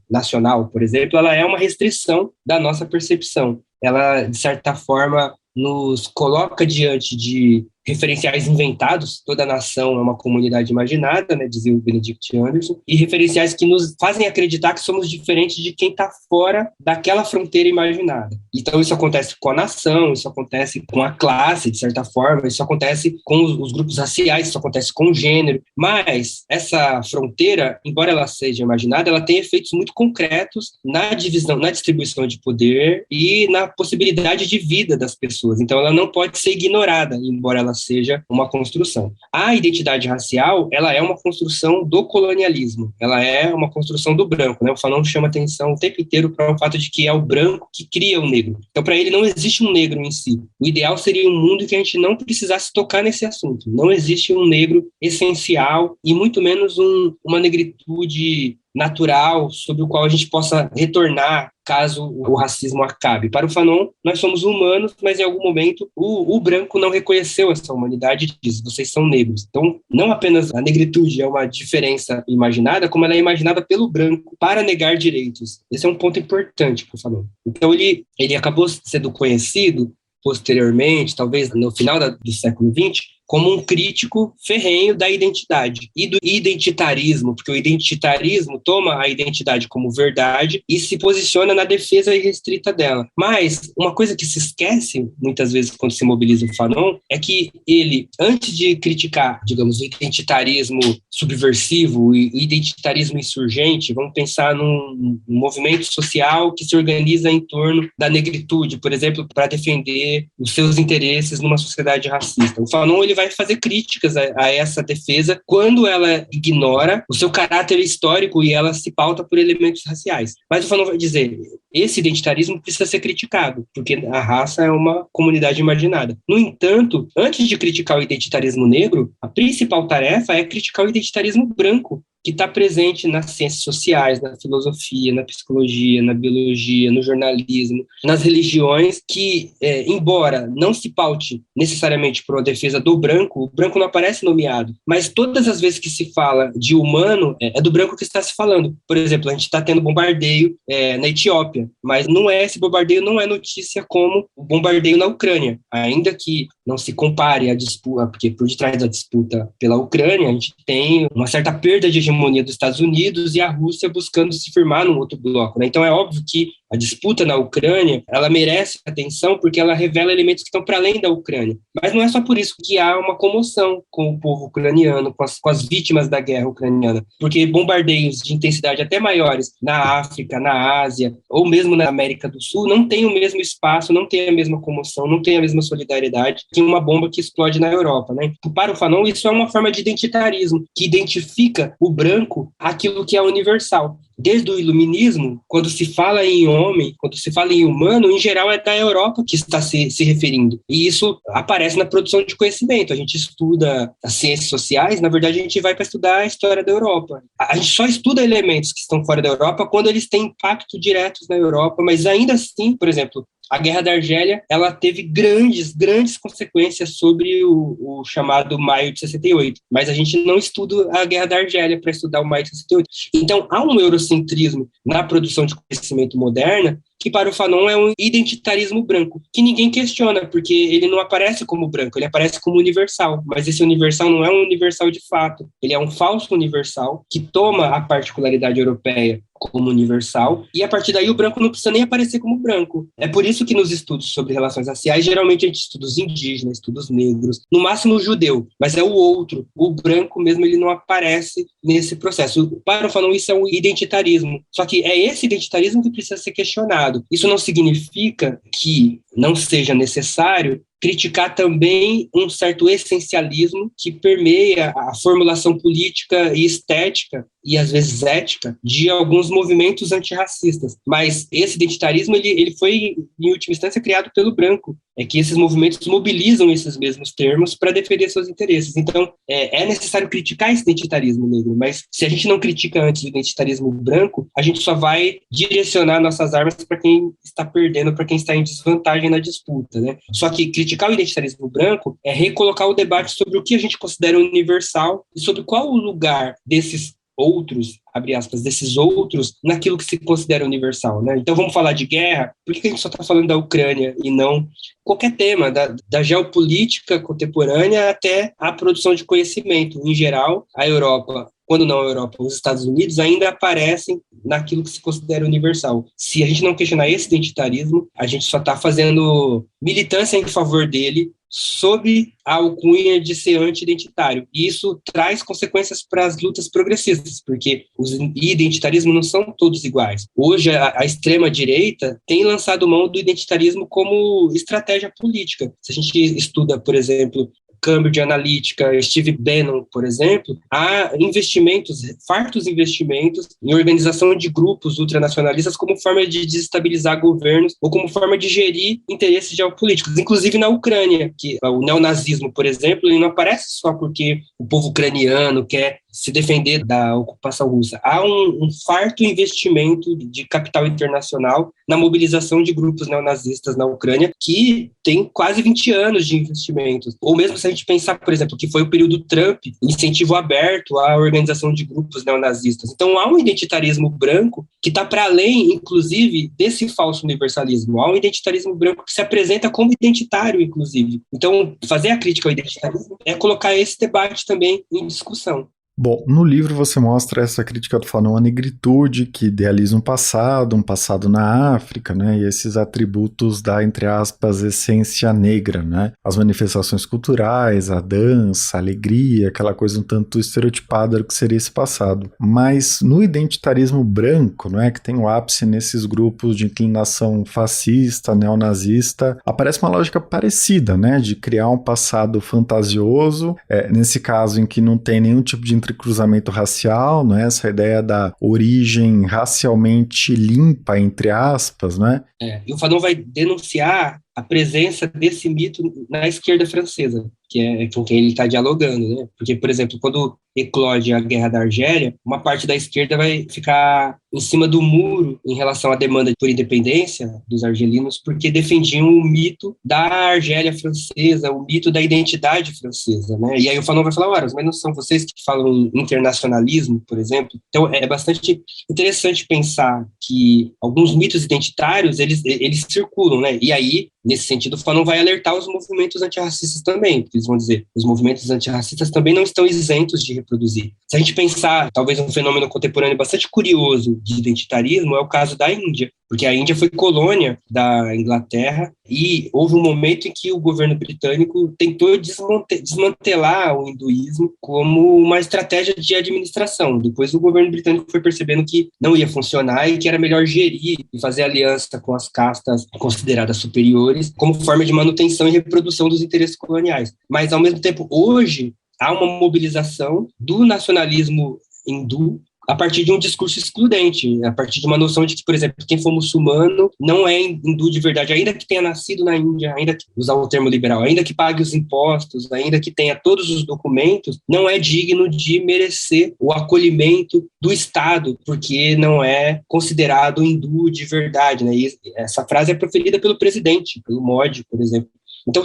nacional, por exemplo, ela é uma restrição da nossa percepção. Ela, de certa forma, nos coloca diante de referenciais inventados. Toda nação é uma comunidade imaginada, né, dizia o Benedict Anderson, e referenciais que nos fazem acreditar que somos diferentes de quem está fora daquela fronteira imaginada. Então isso acontece com a nação, isso acontece com a classe, de certa forma, isso acontece com os grupos raciais, isso acontece com o gênero, mas essa fronteira, embora ela seja imaginada, ela tem efeitos muito concretos na divisão, na distribuição de poder e na possibilidade de vida das pessoas. Então ela não pode ser ignorada, embora ela seja uma construção. A identidade racial, ela é uma construção do colonialismo, ela é uma construção do branco, né? O Fanon chama atenção o tempo inteiro para o fato de que é o branco que cria o negro. Então, para ele, não existe um negro em si. O ideal seria um mundo em que a gente não precisasse tocar nesse assunto. Não existe um negro essencial e muito menos uma negritude natural sobre o qual a gente possa retornar caso o racismo acabe. Para o Fanon, nós somos humanos, mas em algum momento o branco não reconheceu essa humanidade e diz, vocês são negros. Então, não apenas a negritude é uma diferença imaginada, como ela é imaginada pelo branco para negar direitos. Esse é um ponto importante para o Fanon. Então, ele acabou sendo conhecido posteriormente, talvez no final do século XX, como um crítico ferrenho da identidade e do identitarismo, porque o identitarismo toma a identidade como verdade e se posiciona na defesa irrestrita dela. Mas uma coisa que se esquece, muitas vezes, quando se mobiliza o Fanon, é que ele, antes de criticar, digamos, o identitarismo subversivo e o identitarismo insurgente, vamos pensar num movimento social que se organiza em torno da negritude, por exemplo, para defender os seus interesses numa sociedade racista. O Fanon, ele vai fazer críticas a essa defesa quando ela ignora o seu caráter histórico e ela se pauta por elementos raciais. Mas o Fanon vai dizer, esse identitarismo precisa ser criticado, porque a raça é uma comunidade imaginada. No entanto, antes de criticar o identitarismo negro, a principal tarefa é criticar o identitarismo branco, que está presente nas ciências sociais, na filosofia, na psicologia, na biologia, no jornalismo, nas religiões, que, embora não se paute necessariamente por uma defesa do branco, o branco não aparece nomeado, mas todas as vezes que se fala de humano, é do branco que está se falando. Por exemplo, a gente está tendo bombardeio na Etiópia, mas esse bombardeio não é notícia como o bombardeio na Ucrânia, ainda que não se compare a disputa, porque por detrás da disputa pela Ucrânia, a gente tem uma certa perda de hegemonia dos Estados Unidos e a Rússia buscando se firmar num outro bloco, né? Então é óbvio que a disputa na Ucrânia, ela merece atenção porque ela revela elementos que estão para além da Ucrânia. Mas não é só por isso que há uma comoção com o povo ucraniano, com as vítimas da guerra ucraniana, porque bombardeios de intensidade até maiores na África, na Ásia, ou mesmo na América do Sul, não tem o mesmo espaço, não tem a mesma comoção, não tem a mesma solidariedade que uma bomba que explode na Europa, né? Para o Fanon, isso é uma forma de identitarismo, que identifica o branco aquilo que é universal. desde o iluminismo, quando se fala em homem, quando se fala em humano, em geral é da Europa que está se referindo. E isso aparece na produção de conhecimento. A gente estuda as ciências sociais, na verdade a gente vai para estudar a história da Europa. A gente só estuda elementos que estão fora da Europa quando eles têm impacto diretos na Europa, mas ainda assim, por exemplo, a Guerra da Argélia, ela teve grandes consequências sobre o chamado Maio de 68, mas a gente não estuda a Guerra da Argélia para estudar o Maio de 68. Então, há um eurocentrismo na produção de conhecimento moderna que para o Fanon é um identitarismo branco, que ninguém questiona, porque ele não aparece como branco, ele aparece como universal, mas esse universal não é um universal de fato, ele é um falso universal que toma a particularidade europeia como universal, e a partir daí o branco não precisa nem aparecer como branco. É por isso que nos estudos sobre relações raciais, geralmente a gente estuda os indígenas, estuda os negros, no máximo o judeu, mas é o outro, o branco mesmo, ele não aparece nesse processo. Para o Fanon, isso é um identitarismo, só que é esse identitarismo que precisa ser questionado. Isso não significa que não seja necessário criticar também um certo essencialismo que permeia a formulação política e estética e, às vezes, ética de alguns movimentos antirracistas. Mas esse identitarismo, ele foi, em última instância, criado pelo branco. É que esses movimentos mobilizam esses mesmos termos para defender seus interesses. Então, é necessário criticar esse identitarismo negro, mas se a gente não critica antes o identitarismo branco, a gente só vai direcionar nossas armas para quem está perdendo, para quem está em desvantagem na disputa, né? Só que criticar o identitarismo branco é recolocar o debate sobre o que a gente considera universal e sobre qual o lugar desses outros, abre aspas, desses outros, naquilo que se considera universal, né? Então vamos falar de guerra, por que a gente só está falando da Ucrânia e não qualquer tema, da geopolítica contemporânea até a produção de conhecimento? Em geral, a Europa, quando não a Europa, os Estados Unidos ainda aparecem naquilo que se considera universal. Se a gente não questionar esse identitarismo, a gente só está fazendo militância em favor dele, sob a alcunha de ser anti-identitário. E isso traz consequências para as lutas progressistas, porque os identitarismos não são todos iguais. Hoje, a extrema-direita tem lançado mão do identitarismo como estratégia política. Se a gente estuda, por exemplo, Cambridge Analytica, Steve Bannon, por exemplo, há investimentos, fartos investimentos em organização de grupos ultranacionalistas como forma de desestabilizar governos ou como forma de gerir interesses geopolíticos, inclusive na Ucrânia, que o neonazismo, por exemplo, ele não aparece só porque o povo ucraniano quer se defender da ocupação russa. Há um farto investimento de capital internacional na mobilização de grupos neonazistas na Ucrânia, que tem quase 20 anos de investimentos. Ou mesmo se a gente pensar, por exemplo, que foi o período Trump, incentivo aberto à organização de grupos neonazistas. Então há um identitarismo branco que está para além, inclusive, desse falso universalismo. Há um identitarismo branco que se apresenta como identitário, inclusive. Então, fazer a crítica ao identitarismo é colocar esse debate também em discussão.
Bom, no livro você mostra essa crítica do Fanon à negritude, que idealiza um passado na África, né, e esses atributos da, entre aspas, essência negra, né, as manifestações culturais, a dança, a alegria, aquela coisa um tanto estereotipada do que seria esse passado. Mas no identitarismo branco, né, que tem o ápice nesses grupos de inclinação fascista, neonazista, aparece uma lógica parecida, né, de criar um passado fantasioso, nesse caso em que não tem nenhum tipo de cruzamento racial, né? Essa ideia da origem racialmente limpa, entre aspas, né?
E o Fanon vai denunciar a presença desse mito na esquerda francesa, que é com quem ele está dialogando, né? Porque, por exemplo, quando eclode a Guerra da Argélia, uma parte da esquerda vai ficar em cima do muro em relação à demanda por independência dos argelinos, porque defendiam o mito da Argélia francesa, o mito da identidade francesa, né? E aí o Fanon vai falar, mas não são vocês que falam em internacionalismo, por exemplo? Então é bastante interessante pensar que alguns mitos identitários, eles circulam, né? E aí, nesse sentido, o Fanon vai alertar os movimentos antirracistas também, porque eles vão dizer, os movimentos antirracistas também não estão isentos de reproduzir. Se a gente pensar, talvez um fenômeno contemporâneo bastante curioso de identitarismo é o caso da Índia, porque a Índia foi colônia da Inglaterra e houve um momento em que o governo britânico tentou desmantelar o hinduísmo como uma estratégia de administração. Depois o governo britânico foi percebendo que não ia funcionar e que era melhor gerir e fazer aliança com as castas consideradas superiores como forma de manutenção e reprodução dos interesses coloniais. Mas, ao mesmo tempo, hoje, há uma mobilização do nacionalismo hindu a partir de um discurso excludente, a partir de uma noção de que, por exemplo, quem for muçulmano não é hindu de verdade, ainda que tenha nascido na Índia, ainda que, usar o termo liberal, ainda que pague os impostos, ainda que tenha todos os documentos, não é digno de merecer o acolhimento do Estado, porque não é considerado hindu de verdade, né? E essa frase é proferida pelo presidente, pelo Modi, por exemplo. Então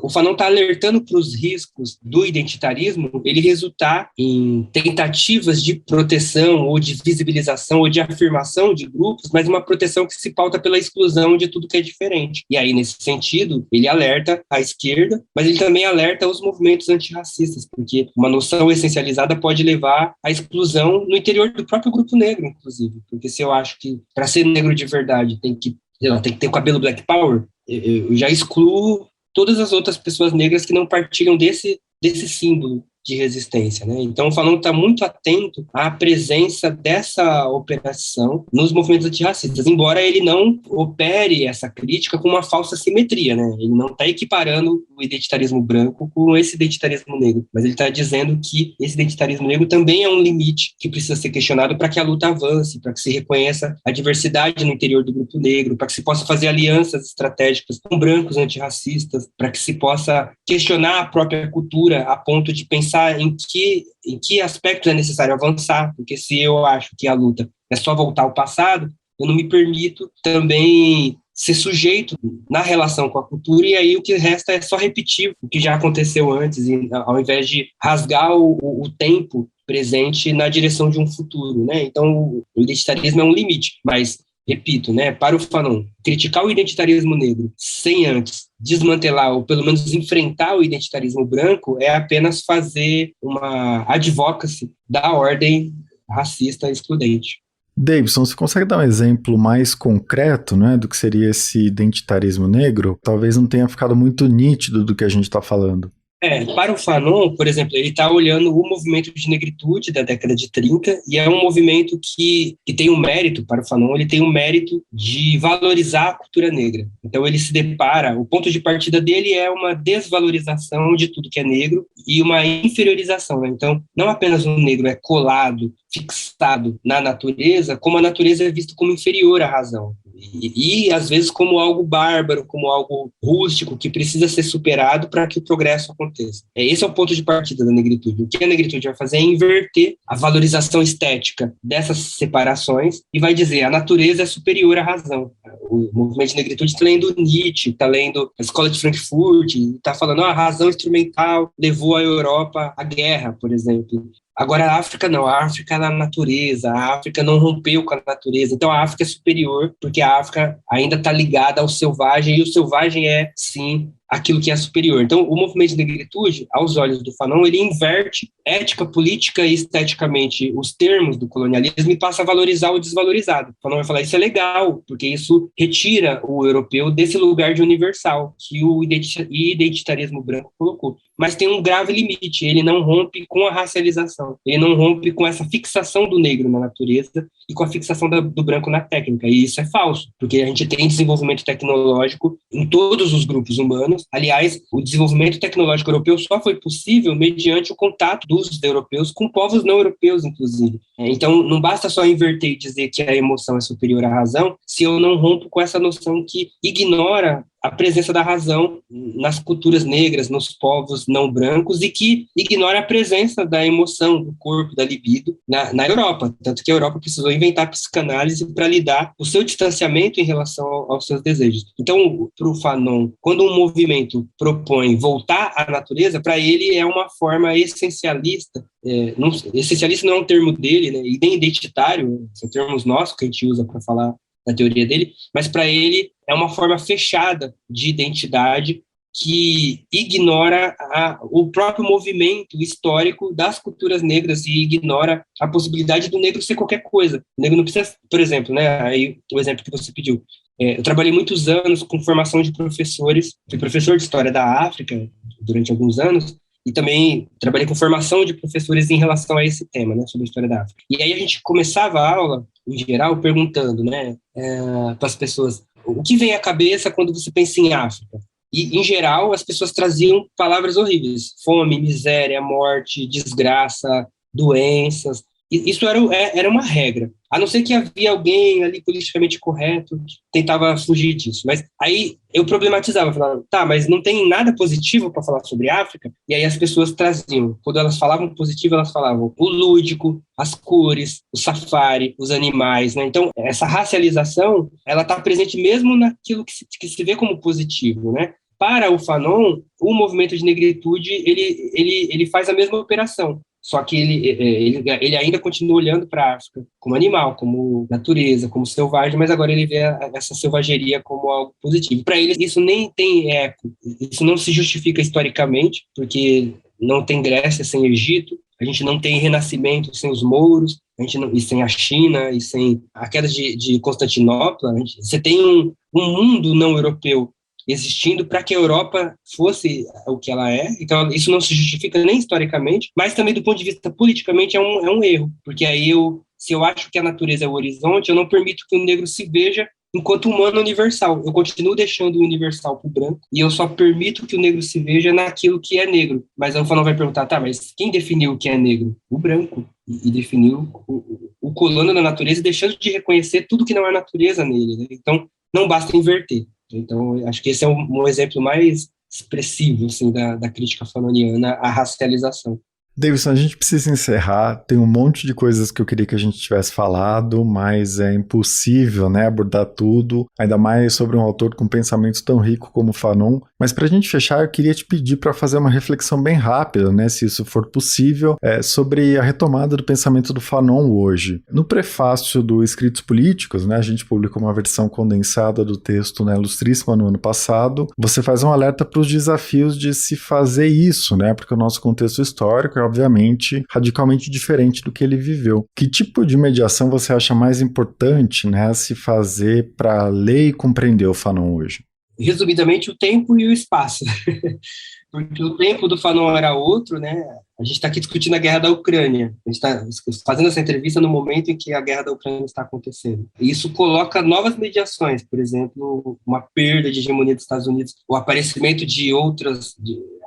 o Fanon está alertando para os riscos do identitarismo, ele resultar em tentativas de proteção ou de visibilização ou de afirmação de grupos, mas uma proteção que se pauta pela exclusão de tudo que é diferente. E aí, nesse sentido, ele alerta a esquerda, mas ele também alerta os movimentos antirracistas, porque uma noção essencializada pode levar à exclusão no interior do próprio grupo negro, inclusive. Porque se eu acho que para ser negro de verdade tem que ter o cabelo Black Power, eu já excluo todas as outras pessoas negras que não partilham desse símbolo de resistência, né? Então, o Fanon está muito atento à presença dessa operação nos movimentos antirracistas, embora ele não opere essa crítica com uma falsa simetria, né? Ele não está equiparando o identitarismo branco com esse identitarismo negro, mas ele está dizendo que esse identitarismo negro também é um limite que precisa ser questionado para que a luta avance, para que se reconheça a diversidade no interior do grupo negro, para que se possa fazer alianças estratégicas com brancos antirracistas, para que se possa questionar a própria cultura a ponto de pensar em que aspectos é necessário avançar, porque se eu acho que a luta é só voltar ao passado, eu não me permito também ser sujeito na relação com a cultura, e aí o que resta é só repetir o que já aconteceu antes, e, ao invés de rasgar o tempo presente na direção de um futuro, né? Então, o identitarismo é um limite, mas repito, né, para o Fanon, criticar o identitarismo negro sem antes desmantelar ou pelo menos enfrentar o identitarismo branco é apenas fazer uma advocacy da ordem racista excludente.
Davidson, você consegue dar um exemplo mais concreto, né, do que seria esse identitarismo negro? Talvez não tenha ficado muito nítido do que a gente está falando.
Para o Fanon, por exemplo, ele está olhando o movimento de negritude da década de 30, e é um movimento que tem um mérito, para o Fanon, ele tem um mérito de valorizar a cultura negra. Então ele se depara, o ponto de partida dele é uma desvalorização de tudo que é negro e uma inferiorização, né? Então, não apenas o negro é colado, fixado na natureza, como a natureza é vista como inferior à razão. E, às vezes, como algo bárbaro, como algo rústico, que precisa ser superado para que o progresso aconteça. Esse é o ponto de partida da negritude. O que a negritude vai fazer é inverter a valorização estética dessas separações e vai dizer a natureza é superior à razão. O movimento de negritude está lendo Nietzsche, está lendo a Escola de Frankfurt, está falando a razão instrumental levou a Europa à guerra, por exemplo. Agora, a África não, a África é na natureza, a África não rompeu com a natureza, então a África é superior, porque a África ainda está ligada ao selvagem, e o selvagem é, sim, aquilo que é superior. Então, o movimento de negritude, aos olhos do Fanon, ele inverte ética, política e esteticamente os termos do colonialismo e passa a valorizar o desvalorizado. O Fanon vai falar, isso é legal, porque isso retira o europeu desse lugar de universal que o identitarismo branco colocou. Mas tem um grave limite, ele não rompe com a racialização, ele não rompe com essa fixação do negro na natureza e com a fixação do branco na técnica, e isso é falso, porque a gente tem desenvolvimento tecnológico em todos os grupos humanos. Aliás, o desenvolvimento tecnológico europeu só foi possível mediante o contato dos europeus com povos não europeus, inclusive. Então, não basta só inverter e dizer que a emoção é superior à razão, se eu não rompo com essa noção que ignora a presença da razão nas culturas negras, nos povos não brancos, e que ignora a presença da emoção, do corpo, da libido na Europa. Tanto que a Europa precisou inventar a psicanálise para lidar com o seu distanciamento em relação aos seus desejos. Então, para o Fanon, quando um movimento propõe voltar à natureza, para ele é uma forma essencialista. Essencialista não é um termo dele, né, e nem identitário, são termos nossos que a gente usa para falar da teoria dele, mas para ele é uma forma fechada de identidade que ignora o próprio movimento histórico das culturas negras e ignora a possibilidade do negro ser qualquer coisa. O negro não precisa, por exemplo, né, aí o exemplo que você pediu, eu trabalhei muitos anos com formação de professores, fui professor de História da África durante alguns anos, e também trabalhei com formação de professores em relação a esse tema, né, sobre a História da África. E aí a gente começava a aula, em geral, perguntando, né, para as pessoas, o que vem à cabeça quando você pensa em África? E, em geral, as pessoas traziam palavras horríveis, fome, miséria, morte, desgraça, doenças. Isso era uma regra. A não ser que havia alguém ali politicamente correto que tentava fugir disso. Mas aí eu problematizava, falava, tá, mas não tem nada positivo para falar sobre África? E aí as pessoas traziam. Quando elas falavam positivo, elas falavam o lúdico, as cores, o safari, os animais, né? Então, essa racialização, ela está presente mesmo naquilo que se vê como positivo, né? Para o Fanon, o movimento de negritude, ele faz a mesma operação. Só que ele ainda continua olhando para a África como animal, como natureza, como selvagem, mas agora ele vê essa selvageria como algo positivo. Para ele, isso nem tem eco, isso não se justifica historicamente, porque não tem Grécia sem Egito, a gente não tem renascimento sem os mouros, e sem a China, e sem a queda de Constantinopla. Você tem um mundo não europeu existindo para que a Europa fosse o que ela é. Então, isso não se justifica nem historicamente, mas também do ponto de vista politicamente é um erro, porque aí se eu acho que a natureza é o horizonte, eu não permito que o negro se veja enquanto humano universal. Eu continuo deixando o universal para o branco e eu só permito que o negro se veja naquilo que é negro. Mas aí o Fanon vai perguntar, tá, mas quem definiu o que é negro? O branco. E definiu o colono da natureza, deixando de reconhecer tudo que não é natureza nele, né? Então, não basta inverter. Então, acho que esse é um exemplo mais expressivo assim, da crítica fanoniana à racialização.
Davidson, a gente precisa encerrar, tem um monte de coisas que eu queria que a gente tivesse falado, mas é impossível, né, abordar tudo, ainda mais sobre um autor com pensamento tão rico como Fanon. Mas para a gente fechar, eu queria te pedir para fazer uma reflexão bem rápida, né, se isso for possível, sobre a retomada do pensamento do Fanon hoje. No prefácio do Escritos Políticos, né, a gente publicou uma versão condensada do texto, né, ilustríssima no ano passado. Você faz um alerta para os desafios de se fazer isso, né, porque o nosso contexto histórico é obviamente radicalmente diferente do que ele viveu. Que tipo de mediação você acha mais importante, né, a se fazer para ler e compreender o Fanon hoje?
Resumidamente, o tempo e o espaço. Porque o tempo do Fanon era outro, né? A gente está aqui discutindo a guerra da Ucrânia. A gente está fazendo essa entrevista no momento em que a guerra da Ucrânia está acontecendo. E isso coloca novas mediações, por exemplo, uma perda de hegemonia dos Estados Unidos, o aparecimento de outras,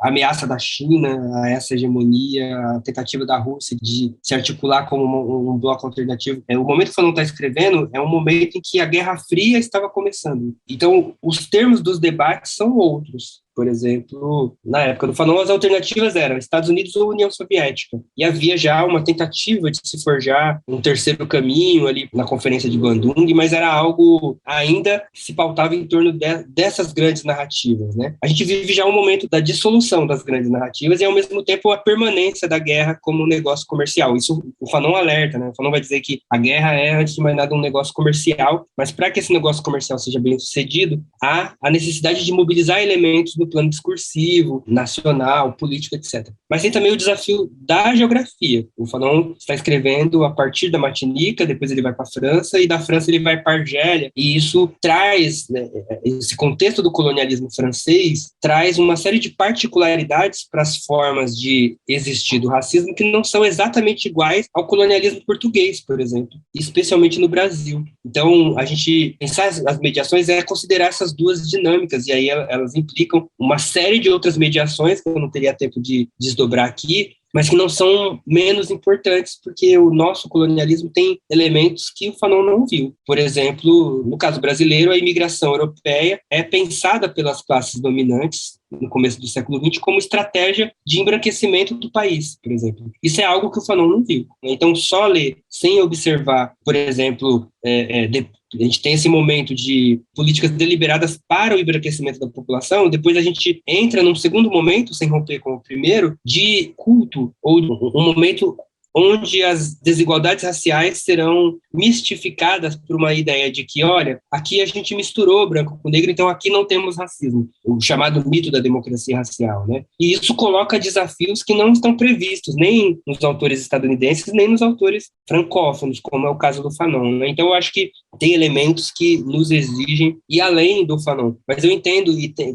a ameaça da China a essa hegemonia, a tentativa da Rússia de se articular como um bloco alternativo. O momento que o Fanon está escrevendo é um momento em que a Guerra Fria estava começando. Então, os termos dos debates são outros. Por exemplo, na época do Fanon, as alternativas eram Estados Unidos ou União Soviética. E havia já uma tentativa de se forjar um terceiro caminho ali na Conferência de Bandung, mas era algo ainda que se pautava em torno dessas grandes narrativas, né? A gente vive já um momento da dissolução das grandes narrativas e, ao mesmo tempo, a permanência da guerra como um negócio comercial. Isso o Fanon alerta, né? O Fanon vai dizer que a guerra é, antes de mais nada, um negócio comercial, mas para que esse negócio comercial seja bem sucedido, há a necessidade de mobilizar elementos no plano discursivo, nacional, político, etc. Mas tem também o desafio da geografia. O Fanon está escrevendo a partir da Martinica, depois ele vai para a França, e da França ele vai para a Argélia, e isso traz, né, esse contexto do colonialismo francês, traz uma série de particularidades para as formas de existir do racismo que não são exatamente iguais ao colonialismo português, por exemplo, especialmente no Brasil. Então, a gente pensar as mediações é considerar essas duas dinâmicas, e aí elas implicam uma série de outras mediações que eu não teria tempo de desdobrar aqui, mas que não são menos importantes, porque o nosso colonialismo tem elementos que o Fanon não viu. Por exemplo, no caso brasileiro, a imigração europeia é pensada pelas classes dominantes no começo do século XX como estratégia de embranquecimento do país, por exemplo. Isso é algo que o Fanon não viu. Então, só ler sem observar, por exemplo, a gente tem esse momento de políticas deliberadas para o embranquecimento da população, depois a gente entra num segundo momento, sem romper com o primeiro, de culto, ou um momento onde as desigualdades raciais serão mistificadas por uma ideia de que, olha, aqui a gente misturou branco com negro, então aqui não temos racismo, o chamado mito da democracia racial, né? E isso coloca desafios que não estão previstos nem nos autores estadunidenses, nem nos autores francófonos, como é o caso do Fanon, né? Então eu acho que tem elementos que nos exigem ir além do Fanon, mas eu entendo,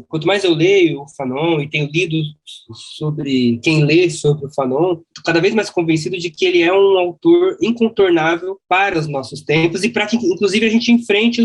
quanto mais eu leio o Fanon e tenho lido sobre quem lê sobre o Fanon, estou cada vez mais convencido de que ele é um autor incontornável para os nossos tempos e para que, inclusive, a gente enfrente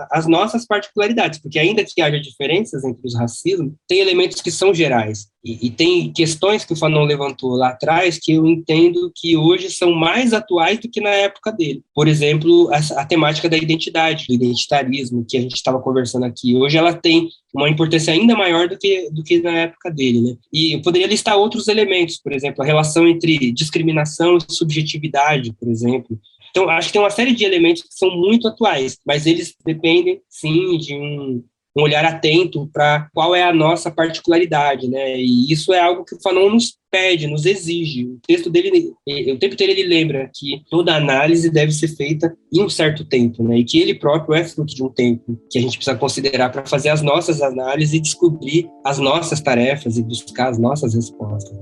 as nossas particularidades, porque ainda que haja diferenças entre os racismos, tem elementos que são gerais. E tem questões que o Fanon levantou lá atrás que eu entendo que hoje são mais atuais do que na época dele. Por exemplo, a temática da identidade, do identitarismo, que a gente estava conversando aqui. Hoje ela tem uma importância ainda maior do que na época dele, né? E eu poderia listar outros elementos, por exemplo, a relação entre discriminação e subjetividade, por exemplo. Então, acho que tem uma série de elementos que são muito atuais, mas eles dependem, sim, de um olhar atento para qual é a nossa particularidade, né? E isso é algo que o Fanon nos pede, nos exige. O texto dele, o tempo inteiro ele lembra que toda análise deve ser feita em um certo tempo, né? E que ele próprio é fruto de um tempo que a gente precisa considerar para fazer as nossas análises e descobrir as nossas tarefas e buscar as nossas respostas.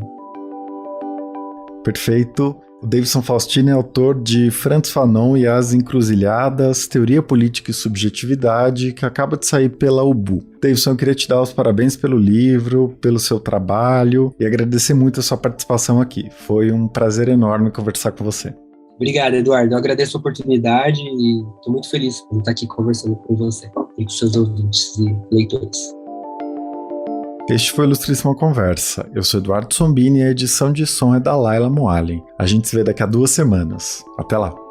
Perfeito. O Davidson Faustini é autor de Frantz Fanon e as Encruzilhadas, Teoria Política e Subjetividade, que acaba de sair pela UBU. Davidson, eu queria te dar os parabéns pelo livro, pelo seu trabalho e agradecer muito a sua participação aqui. Foi um prazer enorme conversar com você.
Obrigado, Eduardo. Eu agradeço a oportunidade e estou muito feliz por estar aqui conversando com você e com seus ouvintes e leitores.
Este foi o Ilustríssima Conversa. Eu sou Eduardo Sombini e a edição de som é da Laila Moalen. A gente se vê daqui a 2 semanas. Até lá!